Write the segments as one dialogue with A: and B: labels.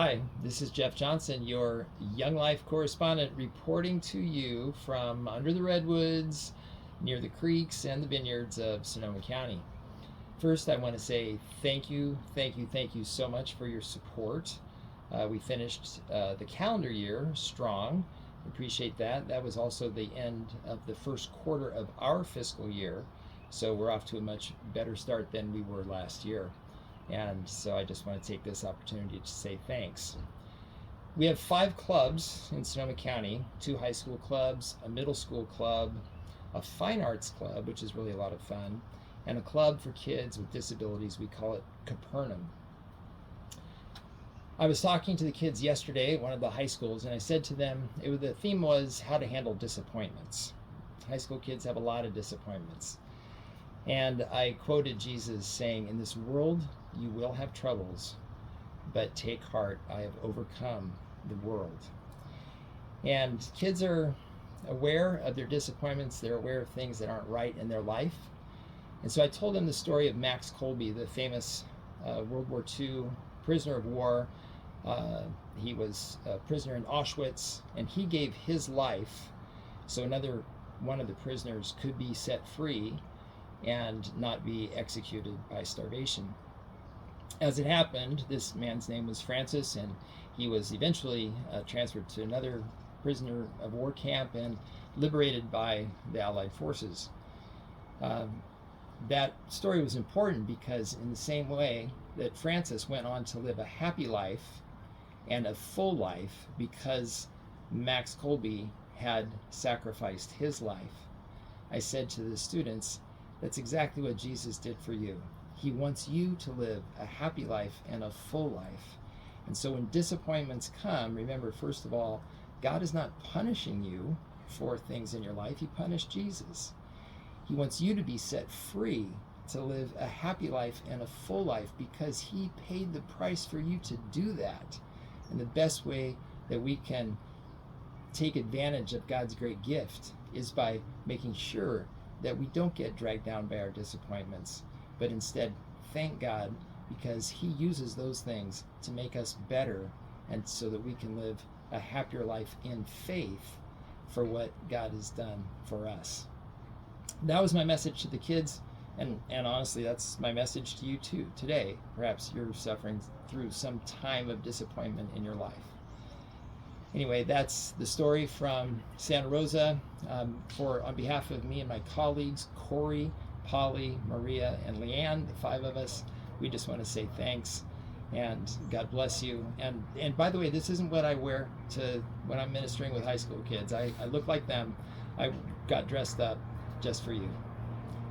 A: Hi, this is Jeff Johnson, your Young Life correspondent, reporting to you from under the redwoods near the creeks and the vineyards of Sonoma County. First, I want to say thank you so much for your support. We finished the calendar year strong. Appreciate that. That was also the end of the first quarter of our fiscal year, so we're off to a much better start than we were last year. And so I just want to take this opportunity to say thanks. We have 5 clubs in Sonoma County: 2 high school clubs, a middle school club, a fine arts club, which is really a lot of fun, and a club for kids with disabilities. We call it Capernaum. I was talking to the kids yesterday at one of the high schools, and I said to them, the theme was how to handle disappointments. High school kids have a lot of disappointments. And I quoted Jesus saying, "In this world you will have troubles, but take heart, I have overcome the world." And kids are aware of their disappointments. They're aware of things that aren't right in their life. And so I told them the story of Max Kolbe, the famous World War II prisoner of war. He was a prisoner in Auschwitz, and he gave his life so another one of the prisoners could be set free and not be executed by starvation. As it happened, this man's name was Francis, and he was eventually transferred to another prisoner of war camp and liberated by the Allied forces. That story was important because in the same way that Francis went on to live a happy life and a full life because Max Kolbe had sacrificed his life, I said to the students, that's exactly what Jesus did for you. He wants you to live a happy life and a full life. And so when disappointments come, remember, first of all, God is not punishing you for things in your life. He punished Jesus. He wants you to be set free to live a happy life and a full life because he paid the price for you to do that. And the best way that we can take advantage of God's great gift is by making sure that we don't get dragged down by our disappointments, but instead thank God because he uses those things to make us better and so that we can live a happier life in faith for what God has done for us. That was my message to the kids, and honestly, that's my message to you too today. Perhaps you're suffering through some time of disappointment in your life. Anyway, that's the story from Santa Rosa. On behalf of me and my colleagues, Corey, Polly, Maria, and Leanne, the 5 of us, we just want to say thanks and God bless you. And by the way, this isn't what I wear to when I'm ministering with high school kids. I look like them. I got dressed up just for you.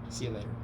A: See you later.